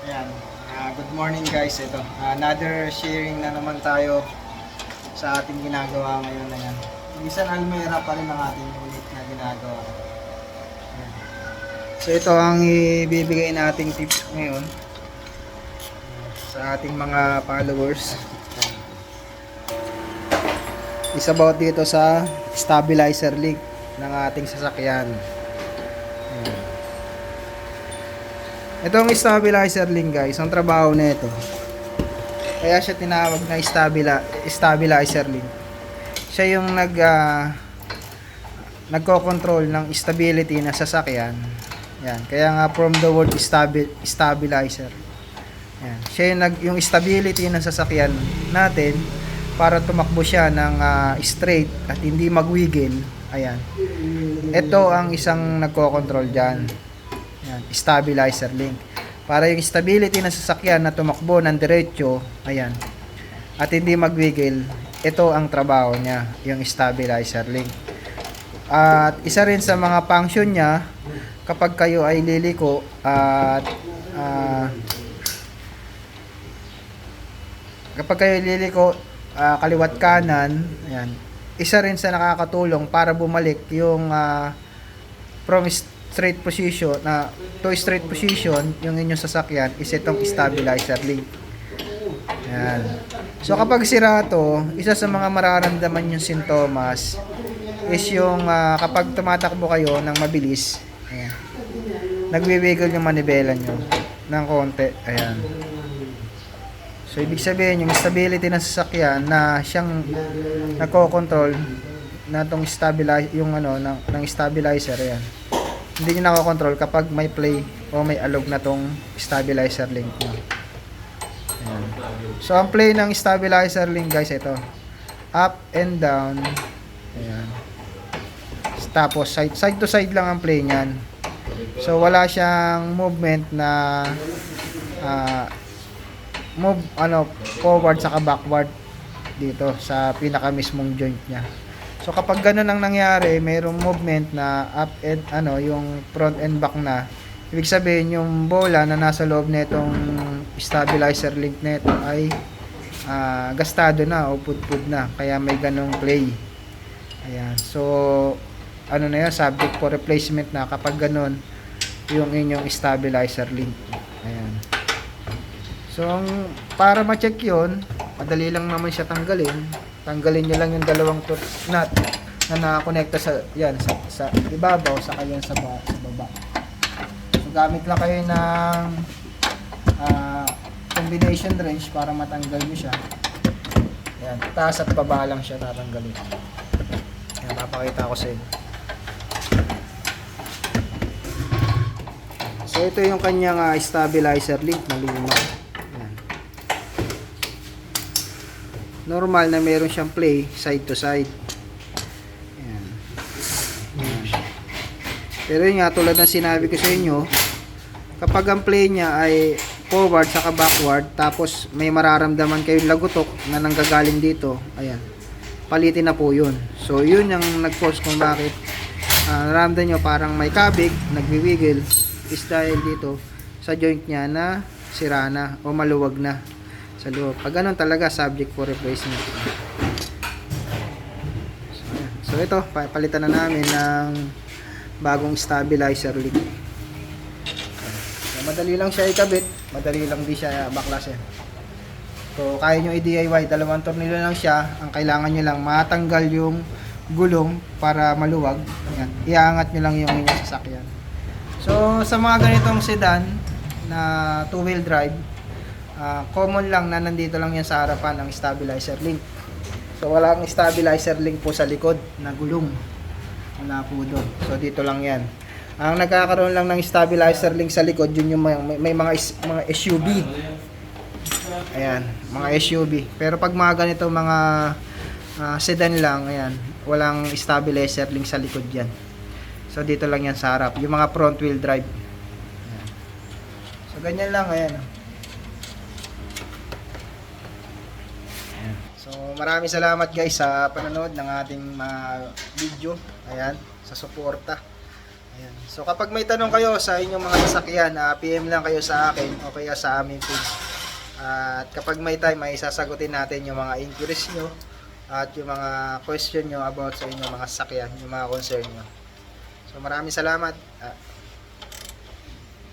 Ayan. Good morning guys. Ito. Another sharing na naman tayo sa ating ginagawa ngayon. Ayan. Isang Almera pa rin ang ating ulit na ginagawa. Ayan. So ito ang ibibigay nating tips ngayon sa ating mga followers. Is about dito sa stabilizer link ng ating sasakyan. Ayan. Itong stabilizer link guys, ang trabaho nito, kaya siya tinawag na stabilizer link. Siya yung nagko-control ng stability ng sasakyan. Yan, kaya nga from the word stabilizer. Yan, siya yung stability ng sasakyan natin para tumakbo siya ng straight at hindi magwigil. Ayan. Ito ang isang nagko-control diyan. Yan, stabilizer link. Para yung stability ng sasakyan na tumakbo ng diretso, ayan, at hindi magwigil, ito ang trabaho niya, yung stabilizer link. At isa rin sa mga function niya, kapag kayo ay liliko at kaliwat kanan, ayan, isa rin sa nakakatulong para bumalik yung from straight position to straight position yung inyong sasakyan is itong stabilizer link. Ayan. So kapag sira to, isa sa mga mararamdaman yung sintomas is yung kapag tumatakbo kayo ng mabilis, ayan, nagwiwiggle yung manibela nyo ng konti. Ayan. So ibig sabihin yung stability ng sasakyan na siyang nako-control na tong stabilize yung ng stabilizer, ayan, hindi nyo nakakontrol kapag may play o may alog na tong stabilizer link nyo. Ayan. So ang play ng stabilizer link guys, ito up and down. Ayan. Tapos side to side lang ang play nyan. So wala siyang movement na forward saka backward dito sa pinaka mismong joint nya. So kapag ganun ang nangyari, mayroong movement na up and yung front and back na, ibig sabihin yung bola na nasa loob nitong stabilizer link nito ay gastado na o pudpud na, kaya may ganung play. Ayan. So na yan, subject for replacement na kapag ganun yung inyong stabilizer link. Ayan. So para ma-check yun, madali lang naman siya tanggalin. Tanggalin nyo lang yung dalawang nut na nakakonekta sa ibabaw saka yan sa baba. So gamit lang kayo ng combination wrench para matanggal nyo siya. Yan, taas at baba lang siya tatanggalin. Yan, papakita ko sa inyo. So ito yung kanyang stabilizer link na luma. Normal na meron siyang play side to side. Ayan. Ayan. Pero yun nga, tulad ng sinabi ko sa inyo, kapag ang play niya ay forward saka backward, tapos may mararamdaman kayong lagutok na nanggagaling dito, ayan, palitin na po yun. So yun yung nag-force kung bakit naramdaman nyo parang may kabig, nagwiwiggle, is dahil dito sa joint niya na sira na o maluwag na sa loob. Pag ganun talaga, subject for replacement. So ito, palitan na namin ng bagong stabilizer link. So, madali lang siya ikabit, madali lang din siya baklasin. So kaya nyo i-DIY, dalawang tornilyo lang siya. Ang kailangan nyo lang matanggal yung gulong para maluwag. Ayan. Iangat nyo lang yung inyong sasakyan. So sa mga ganitong sedan na 2-wheel drive, common lang na nandito lang yan sa harapan ng stabilizer link. So walang stabilizer link po sa likod na gulong, wala po doon. So dito lang yan. Ang nagkakaroon lang ng stabilizer link sa likod, yun yung may mga SUV. Ayan, mga SUV. Pero pag mga ganito mga sedan lang, ayan, walang stabilizer link sa likod yan. So dito lang yan sa harap, yung mga front wheel drive. Ayan. So ganyan lang, ayan. So maraming salamat guys sa panonood ng ating video. Ayan, sa suporta. Ayan. So kapag may tanong kayo sa inyong mga sasakyan, PM lang kayo sa akin o kaya sa aming page. At kapag may time, ay sasagutin natin yung mga inquiries nyo at yung mga question nyo about sa inyong mga sasakyan, yung mga concern nyo. So maraming salamat.